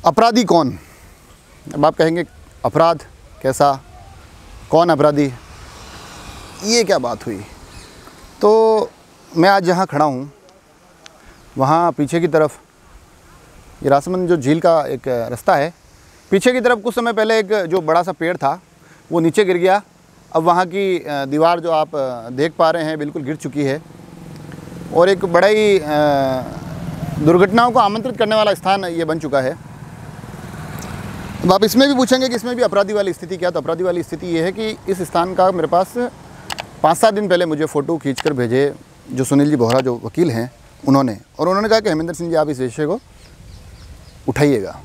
अपराधी कौन? अब आप कहेंगे अपराध कैसा, कौन अपराधी, ये क्या बात हुई? तो मैं आज जहाँ खड़ा हूँ वहाँ पीछे की तरफ ये राजसमंद जो झील का एक रास्ता है, पीछे की तरफ कुछ समय पहले एक जो बड़ा सा पेड़ था वो नीचे गिर गया। अब वहाँ की दीवार जो आप देख पा रहे हैं बिल्कुल गिर चुकी है और एक बड़ा ही दुर्घटनाओं को आमंत्रित करने वाला स्थान ये बन चुका है। अब आप इसमें भी पूछेंगे कि इसमें भी अपराधी वाली स्थिति क्या? तो अपराधी वाली स्थिति ये है कि इस स्थान का मेरे पास 5-7 दिन पहले मुझे फ़ोटो खींचकर भेजे जो सुनील जी बोहरा जो वकील हैं उन्होंने, और उन्होंने कहा कि हेमेंद्र सिंह जी आप इस विषय को उठाइएगा।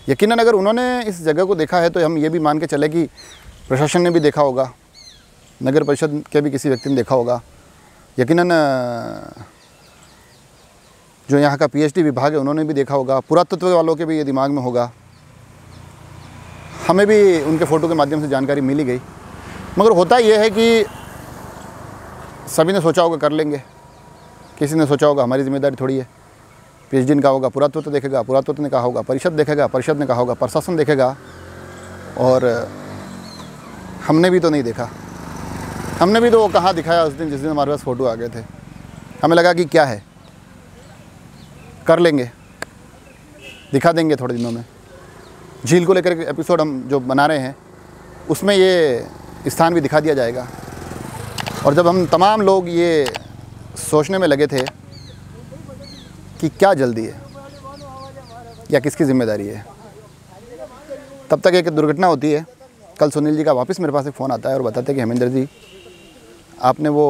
यकीनन अगर उन्होंने इस जगह को देखा है तो हम ये भी मान के चले कि प्रशासन ने भी देखा होगा, नगर परिषद के भी किसी व्यक्ति ने देखा होगा, यकीनन जो यहाँ का पीएचडी विभाग है उन्होंने भी देखा होगा, पुरातत्व वालों के भी ये दिमाग में होगा। हमें भी उनके फ़ोटो के माध्यम से जानकारी मिली गई, मगर होता यह है कि सभी ने सोचा होगा कर लेंगे, किसी ने सोचा होगा हमारी जिम्मेदारी थोड़ी है, पीएचडी ने कहा होगा पुरातत्व देखेगा, पुरातत्व ने कहा होगा परिषद देखेगा, परिषद ने कहा होगा प्रशासन देखेगा, और हमने भी तो नहीं देखा। हमने भी तो वो कहाँ दिखाया उस दिन जिस दिन हमारे पास फ़ोटो आ गए थे। हमें लगा कि क्या है, कर लेंगे, दिखा देंगे थोड़े दिनों में। झील को लेकर एक एपिसोड हम जो बना रहे हैं उसमें ये स्थान भी दिखा दिया जाएगा। और जब हम तमाम लोग ये सोचने में लगे थे कि क्या जल्दी है या किसकी ज़िम्मेदारी है, तब तक एक दुर्घटना होती है। कल सुनील जी का वापस मेरे पास एक फ़ोन आता है और बताते हैं कि हेमेंद्र जी आपने वो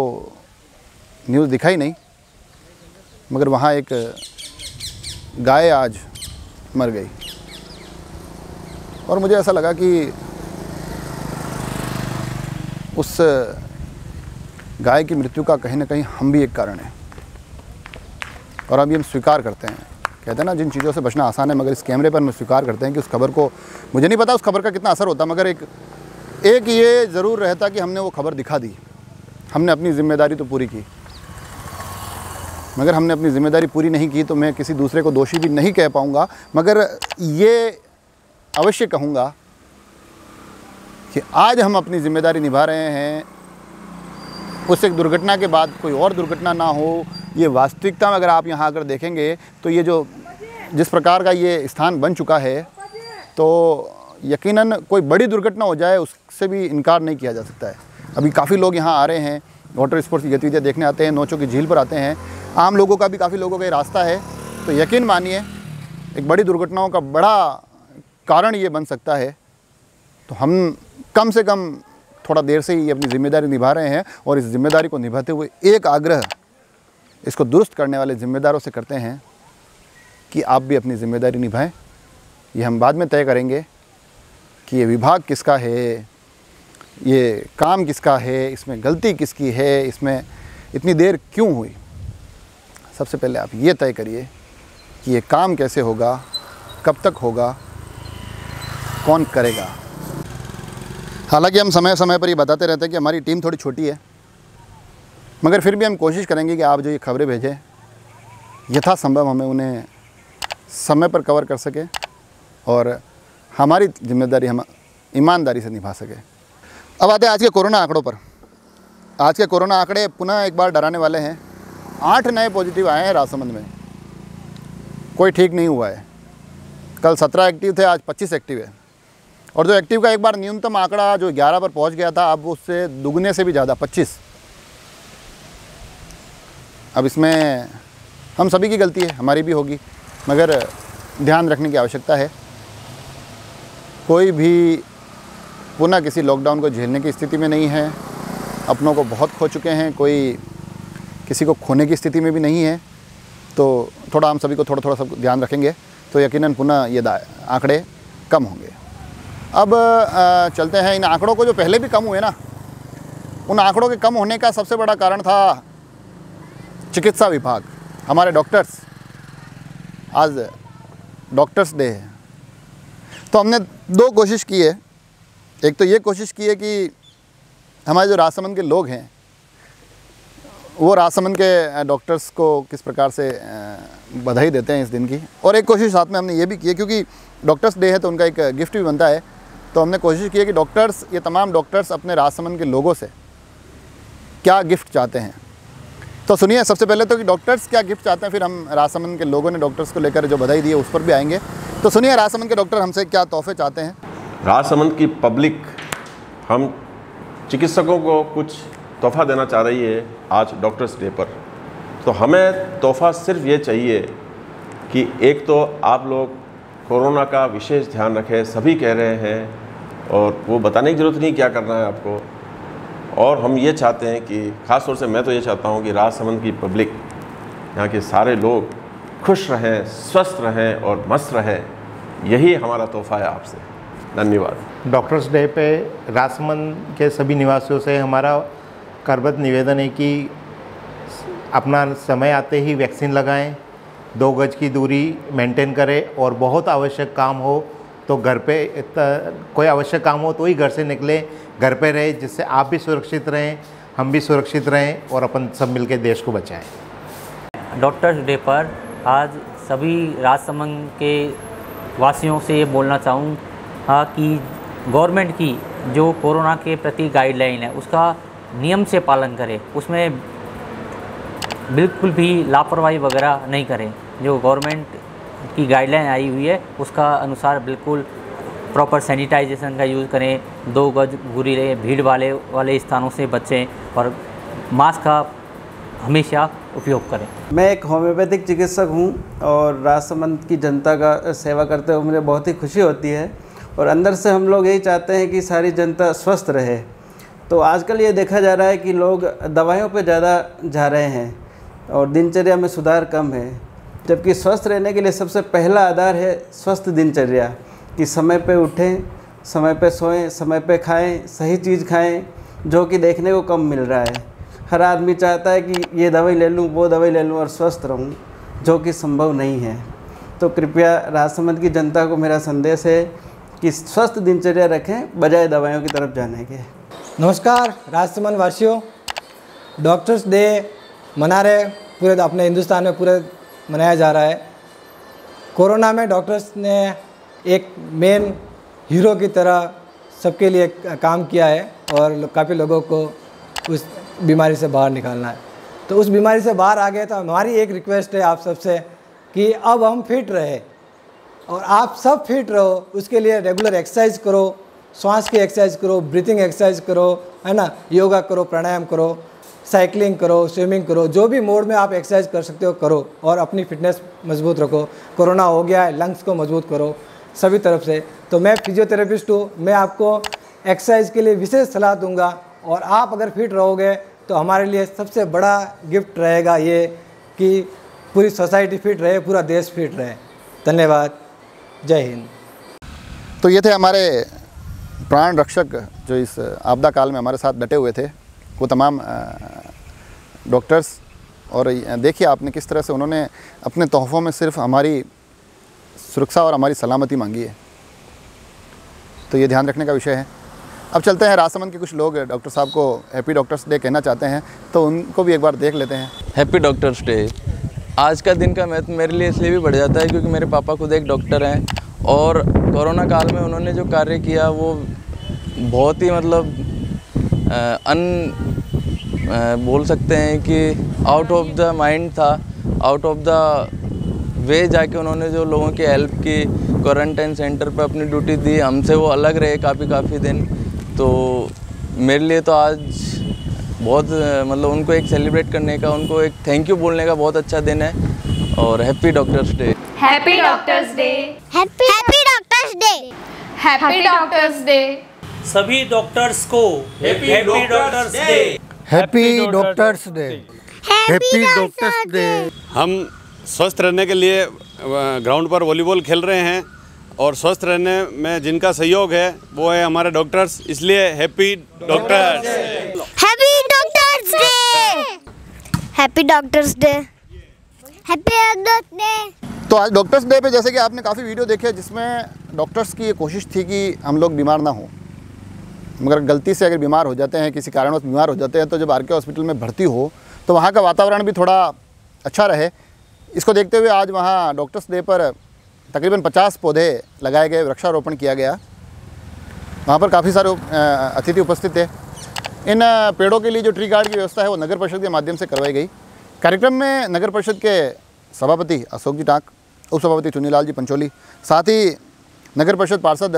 न्यूज़ दिखाई नहीं, मगर वहाँ एक गाय आज मर गई। और मुझे ऐसा लगा कि उस गाय की मृत्यु का कहीं ना कहीं हम भी एक कारण है, और अभी हम स्वीकार करते हैं। कहते हैं ना जिन चीज़ों से बचना आसान है, मगर इस कैमरे पर हम स्वीकार करते हैं कि उस खबर को, मुझे नहीं पता उस खबर का कितना असर होता, मगर एक ये ज़रूर रहता कि हमने वो खबर दिखा दी। हमने अपनी ज़िम्मेदारी तो पूरी की, मगर हमने अपनी ज़िम्मेदारी पूरी नहीं की तो मैं किसी दूसरे को दोषी भी नहीं कह पाऊँगा, मगर ये अवश्य कहूँगा कि आज हम अपनी ज़िम्मेदारी निभा रहे हैं। उस एक दुर्घटना के बाद कोई और दुर्घटना ना हो, ये वास्तविकता में अगर आप यहाँ आकर देखेंगे तो ये जो जिस प्रकार का ये स्थान बन चुका है, तो यकीनन कोई बड़ी दुर्घटना हो जाए उससे भी इनकार नहीं किया जा सकता है। अभी काफ़ी लोग यहाँ आ रहे हैं, वाटर स्पोर्ट्स की गतिविधियाँ देखने आते हैं, नौचों की झील पर आते हैं, आम लोगों का भी काफ़ी लोगों का ये रास्ता है। तो यकीन मानिए एक बड़ी दुर्घटनाओं का बड़ा कारण ये बन सकता है। तो हम कम से कम थोड़ा देर से ही अपनी ज़िम्मेदारी निभा रहे हैं, और इस ज़िम्मेदारी को निभाते हुए एक आग्रह इसको दुरुस्त करने वाले ज़िम्मेदारों से करते हैं कि आप भी अपनी ज़िम्मेदारी निभाएं। ये हम बाद में तय करेंगे कि ये विभाग किसका है, ये काम किसका है, इसमें गलती किसकी है, इसमें इतनी देर क्यों हुई। सबसे पहले आप ये तय करिए कि ये काम कैसे होगा, कब तक होगा, कौन करेगा। हालांकि हम समय समय पर ये बताते रहते हैं कि हमारी टीम थोड़ी छोटी है, मगर फिर भी हम कोशिश करेंगे कि आप जो ये खबरें भेजें यथासंभव हमें उन्हें समय पर कवर कर सके और हमारी जिम्मेदारी हम ईमानदारी से निभा सके। अब आते हैं आज के कोरोना आंकड़ों पर। आज के कोरोना आंकड़े पुनः एक बार डराने वाले हैं। 8 नए पॉजिटिव आए हैं राजसमंद में, कोई ठीक नहीं हुआ है। कल 17 एक्टिव थे, आज 25 एक्टिव है, और जो एक्टिव का एक बार न्यूनतम आंकड़ा जो 11 पर पहुंच गया था, अब उससे दुगने से भी ज़्यादा 25। अब इसमें हम सभी की गलती है, हमारी भी होगी, मगर ध्यान रखने की आवश्यकता है। कोई भी पुनः किसी लॉकडाउन को झेलने की स्थिति में नहीं है, अपनों को बहुत खो चुके हैं, कोई किसी को खोने की स्थिति में भी नहीं है। तो थोड़ा हम सभी को थोड़ा सब ध्यान रखेंगे तो यकीनन पुनः ये आंकड़े कम होंगे। अब चलते हैं इन आंकड़ों को, जो पहले भी कम हुए ना, उन आंकड़ों के कम होने का सबसे बड़ा कारण था चिकित्सा विभाग, हमारे डॉक्टर्स। आज डॉक्टर्स डे है, तो हमने 2 कोशिश की है। एक तो ये कोशिश की है कि हमारे जो राजसमंद के लोग हैं वो राजसमंद के डॉक्टर्स को किस प्रकार से बधाई देते हैं इस दिन की। और एक कोशिश साथ में हमने ये भी की है, क्योंकि डॉक्टर्स डे है तो उनका एक गिफ्ट भी बनता है, तो हमने कोशिश की है कि डॉक्टर्स, ये तमाम डॉक्टर्स अपने राजसमंद के लोगों से क्या गिफ्ट चाहते हैं। तो सुनिए सबसे पहले तो कि डॉक्टर्स क्या गिफ्ट चाहते हैं, फिर हम राजसमंद के लोगों ने डॉक्टर्स को लेकर जो बधाई दी है उस पर भी आएंगे। तो सुनिए राजसमंद के डॉक्टर हमसे क्या तोहफे चाहते हैं। राजसमंद की पब्लिक हम चिकित्सकों को कुछ तोहफा देना चाह रही है आज डॉक्टर्स डे पर। तो हमें तोहफा सिर्फ ये चाहिए कि एक तो आप लोग कोरोना का विशेष ध्यान रखें, सभी कह रहे हैं और वो बताने की ज़रूरत नहीं क्या करना है आपको। और हम ये चाहते हैं कि ख़ास तौर से मैं तो ये चाहता हूँ कि राजसमंद की पब्लिक, यहाँ के सारे लोग खुश रहें, स्वस्थ रहें और मस्त रहें। यही हमारा तोहफा है आपसे। धन्यवाद। डॉक्टर्स डे पे राजसमंद के सभी निवासियों से हमारा करबद्ध निवेदन है कि अपना समय आते ही वैक्सीन लगाएं, 2 गज की दूरी मेंटेन करें और बहुत आवश्यक काम हो तो घर पे, कोई आवश्यक काम हो तो ही घर से निकलें, घर पे रहें, जिससे आप भी सुरक्षित रहें, हम भी सुरक्षित रहें और अपन सब मिलकर देश को बचाएं। डॉक्टर्स डे पर आज सभी राजसमंद के वासियों से ये बोलना चाहूँगा कि गवर्नमेंट की जो कोरोना के प्रति गाइडलाइन है उसका नियम से पालन करें, उसमें बिल्कुल भी लापरवाही वगैरह नहीं करें। जो गवर्नमेंट की गाइडलाइन आई हुई है उसका अनुसार बिल्कुल प्रॉपर सैनिटाइजेशन का यूज़ करें, 2 गज दूरी रहें, भीड़ वाले स्थानों से बचें और मास्क का हमेशा उपयोग करें। मैं एक होम्योपैथिक चिकित्सक हूं और राजसमंद की जनता का सेवा करते हुए मुझे बहुत ही खुशी होती है और अंदर से हम लोग यही चाहते हैं कि सारी जनता स्वस्थ रहे। तो आजकल ये देखा जा रहा है कि लोग दवाइयों पे ज़्यादा जा रहे हैं और दिनचर्या में सुधार कम है, जबकि स्वस्थ रहने के लिए सबसे पहला आधार है स्वस्थ दिनचर्या, कि समय पे उठें, समय पे सोएं, समय पे खाएं, सही चीज़ खाएं, जो कि देखने को कम मिल रहा है। हर आदमी चाहता है कि ये दवाई ले लूँ, वो दवाई ले लूँ और स्वस्थ रहूँ, जो कि संभव नहीं है। तो कृपया राजसमंद की जनता को मेरा संदेश है कि स्वस्थ दिनचर्या रखें बजाय दवाइयों की तरफ जाने के। नमस्कार राजसमंद वासियों, डॉक्टर्स डे मना रहे पूरे अपने हिंदुस्तान में पूरे मनाया जा रहा है। कोरोना में डॉक्टर्स ने एक मेन हीरो की तरह सबके लिए काम किया है और काफ़ी लोगों को उस बीमारी से बाहर निकालना है। तो उस बीमारी से बाहर आ गए तो हमारी एक रिक्वेस्ट है आप सबसे कि अब हम फिट रहे और आप सब फिट रहो, उसके लिए रेगुलर एक्सरसाइज करो, श्वास की एक्सरसाइज करो, ब्रीथिंग एक्सरसाइज करो, है ना, योगा करो, प्राणायाम करो, साइकिलिंग करो, स्विमिंग करो, जो भी मोड में आप एक्सरसाइज कर सकते हो करो और अपनी फिटनेस मजबूत रखो। कोरोना हो गया है, लंग्स को मजबूत करो सभी तरफ से। तो मैं फिजियोथेरेपिस्ट हूँ, मैं आपको एक्सरसाइज के लिए विशेष सलाह दूंगा और आप अगर फिट रहोगे तो हमारे लिए सबसे बड़ा गिफ्ट रहेगा ये कि पूरी सोसाइटी फिट रहे, पूरा देश फिट रहे। धन्यवाद, जय हिंद। तो ये थे हमारे प्राण रक्षक जो इस आपदा काल में हमारे साथ डटे हुए थे, वो तमाम डॉक्टर्स। और देखिए आपने किस तरह से उन्होंने अपने तोहफ़ों में सिर्फ हमारी सुरक्षा और हमारी सलामती मांगी है। तो ये ध्यान रखने का विषय है। अब चलते हैं, राजसमंद के कुछ लोग डॉक्टर साहब को हैप्पी डॉक्टर्स डे कहना चाहते हैं, तो उनको भी एक बार देख लेते हैं। Happy doctors day. आज का दिन का महत्व मेरे लिए इसलिए भी बढ़ जाता है क्योंकि मेरे पापा खुद एक डॉक्टर हैं और कोरोना काल में उन्होंने जो कार्य किया वो बहुत ही मतलब बोल सकते हैं कि आउट ऑफ द माइंड था, आउट ऑफ द वे जाके उन्होंने जो लोगों की हेल्प की, क्वारंटाइन सेंटर पर अपनी ड्यूटी दी, हमसे वो अलग रहे काफ़ी दिन। तो मेरे लिए तो आज बहुत मतलब उनको एक सेलिब्रेट करने का, उनको एक थैंक यू बोलने का बहुत अच्छा दिन है। और happy doctors day. Happy doctors day. Happy doctors day. Happy doctors day. सभी डॉक्टर्स को happy doctors day. Happy doctors day. Happy doctors day. हम स्वस्थ रहने के लिए ग्राउंड पर वॉलीबॉल खेल रहे हैं और स्वस्थ रहने में जिनका सहयोग है वो है हमारे डॉक्टर्स, इसलिए happy doctors. Happy doctors day. Happy doctors day. Happy doctors day. तो आज डॉक्टर्स डे पे जैसे कि आपने काफ़ी वीडियो देखे जिसमें डॉक्टर्स की ये कोशिश थी कि हम लोग बीमार ना हों, मगर गलती से अगर बीमार हो जाते हैं, किसी कारणवश बीमार हो जाते हैं, तो जब आरके हॉस्पिटल में भर्ती हो तो वहाँ का वातावरण भी थोड़ा अच्छा रहे, इसको देखते हुए आज वहाँ डॉक्टर्स डे पर तकरीबन 50 पौधे लगाए गए, वृक्षारोपण किया गया। वहाँ पर काफ़ी सारे अतिथि उपस्थित थे। इन पेड़ों के लिए जो ट्री गार्ड की व्यवस्था है वो नगर परिषद के माध्यम से करवाई गई। कार्यक्रम में नगर परिषद के सभापति अशोक जी टाँक, उप सभापति चुनीलाल जी पंचोली, साथ ही नगर परिषद पार्षद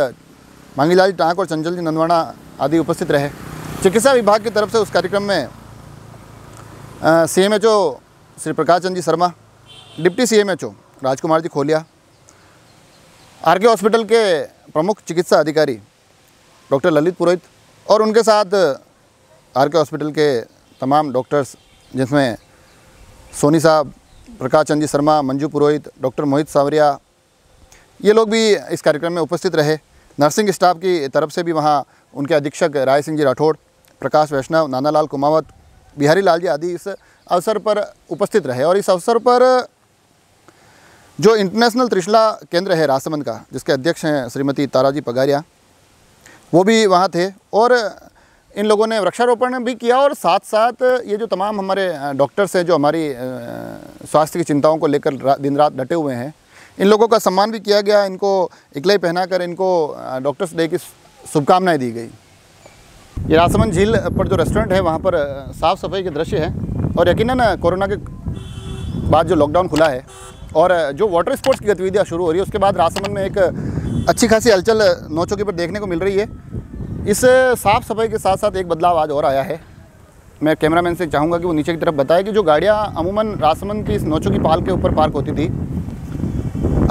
मांगीलाल जी टाँक और चंचल जी नंदवाना आदि उपस्थित रहे। चिकित्सा विभाग की तरफ से उस कार्यक्रम में CMHO Shri Prakash Chand ji Sharma, deputy CMHO Rajkumar ji खोलिया, RK हॉस्पिटल के प्रमुख चिकित्सा अधिकारी डॉक्टर ललित पुरोहित और उनके साथ RK हॉस्पिटल के तमाम डॉक्टर्स, जिसमें सोनी साहब, प्रकाश चंद जी शर्मा, मंजू पुरोहित, डॉक्टर मोहित सावरिया, ये लोग भी इस कार्यक्रम में उपस्थित रहे। नर्सिंग स्टाफ की तरफ से भी वहाँ उनके अधीक्षक राय सिंह जी राठौड़, प्रकाश वैष्णव, नानालाल कुमावत, बिहारी लाल जी आदि इस अवसर पर उपस्थित रहे। और इस अवसर पर जो इंटरनेशनल त्रिशला केंद्र है राजसमंद का, जिसके अध्यक्ष हैं श्रीमती ताराजी पगारिया, वो भी वहाँ थे और इन लोगों ने वृक्षारोपण भी किया। और साथ साथ ये जो तमाम हमारे डॉक्टर्स हैं जो हमारी स्वास्थ्य की चिंताओं को लेकर दिन रात डटे हुए हैं, इन लोगों का सम्मान भी किया गया। इनको इकलाई पहनाकर इनको डॉक्टर्स डे की शुभकामनाएं दी गई। ये राजसमंद झील पर जो रेस्टोरेंट है वहाँ पर साफ़ सफाई के दृश्य हैं और यकीनन कोरोना के बाद जो लॉकडाउन खुला है और जो वाटर स्पोर्ट्स की गतिविधियाँ शुरू हो रही है, उसके बाद राजसमंद में एक अच्छी खासी हलचल नौचौकी पर देखने को मिल रही है। इस साफ़ सफाई के साथ साथ एक बदलाव आज और आया है। मैं कैमरामैन से चाहूँगा कि वो नीचे की तरफ बताए कि जो गाड़ियाँ अमूमन राजसमंद की इस नौचौकी पाल के ऊपर पार्क होती थी,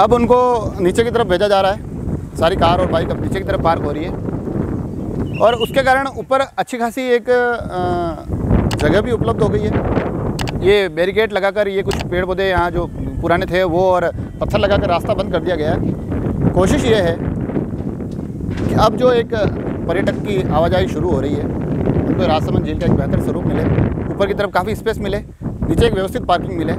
अब उनको नीचे की तरफ भेजा जा रहा है। सारी कार और बाइक अब नीचे की तरफ पार्क हो रही है और उसके कारण ऊपर अच्छी खासी एक जगह भी उपलब्ध हो गई है। ये बैरिकेड लगाकर ये कुछ पेड़ पौधे यहाँ जो पुराने थे वो और पत्थर लगाकर रास्ता बंद कर दिया गया है। कोशिश ये है कि अब जो एक पर्यटक की आवाजाही शुरू हो रही है उनको राजसमंद झील का एक बेहतर स्वरूप मिले, ऊपर की तरफ काफ़ी स्पेस मिले, नीचे एक व्यवस्थित पार्किंग मिले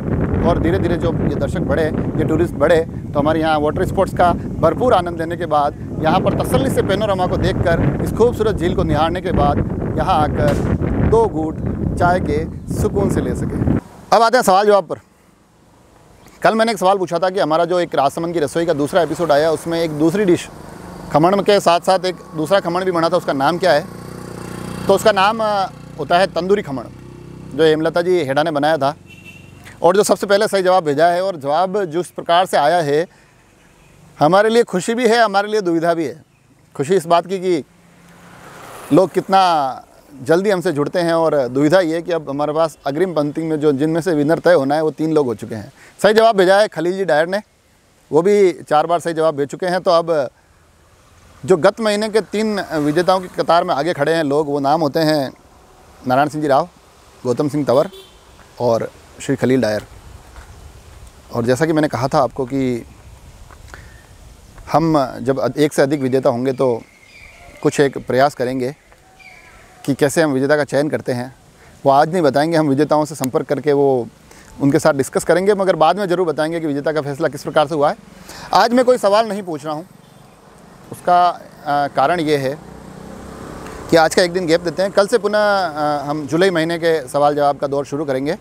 और धीरे धीरे जो ये दर्शक बढ़े, ये टूरिस्ट बढ़े, तो हमारे यहाँ वाटर स्पोर्ट्स का भरपूर आनंद लेने के बाद, यहाँ पर तसल्ली से पैनोरमा को देखकर, इस खूबसूरत झील को निहारने के बाद यहाँ आकर 2 घूंट चाय के सुकून से ले सके। अब आते हैं सवाल जवाब पर। कल मैंने एक सवाल पूछा था कि हमारा जो एक राजसमंद की रसोई का दूसरा एपिसोड आया, उसमें एक दूसरी डिश खमण के साथ साथ एक दूसरा खमण भी बना था, उसका नाम क्या है? तो उसका नाम होता है तंदूरी खमण, जो हेमलता जी हेडा ने बनाया था। और जो सबसे पहले सही जवाब भेजा है और जवाब जिस प्रकार से आया है, हमारे लिए खुशी भी है, हमारे लिए दुविधा भी है। खुशी इस बात की कि लोग कितना जल्दी हमसे जुड़ते हैं और दुविधा ये कि अब हमारे पास अग्रिम पंक्ति में जो जिनमें से विनर तय होना है वो 3 लोग हो चुके हैं। सही जवाब भेजा है खलील जी डायर ने, वो भी 4 बार सही जवाब भेज चुके हैं। तो अब जो गत महीने के 3 विजेताओं की कतार में आगे खड़े हैं लोग, वो नाम होते हैं नारायण सिंह जी राव, गौतम सिंह तंवर और श्री खलील डायर। और जैसा कि मैंने कहा था आपको कि हम जब एक से अधिक विजेता होंगे तो कुछ एक प्रयास करेंगे कि कैसे हम विजेता का चयन करते हैं। वो आज नहीं बताएंगे, हम विजेताओं से संपर्क करके वो उनके साथ डिस्कस करेंगे, मगर बाद में ज़रूर बताएंगे कि विजेता का फैसला किस प्रकार से हुआ है। आज मैं कोई सवाल नहीं पूछ रहा हूँ, उसका कारण ये है कि आज का एक दिन गैप देते हैं। कल से पुनः हम जुलाई महीने के सवाल जवाब का दौर शुरू करेंगे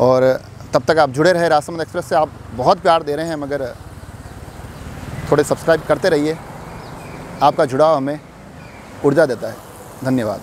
और तब तक आप जुड़े रहे राजसमंद एक्सप्रेस से। आप बहुत प्यार दे रहे हैं, मगर थोड़े सब्सक्राइब करते रहिए। आपका जुड़ाव हमें ऊर्जा देता है। धन्यवाद।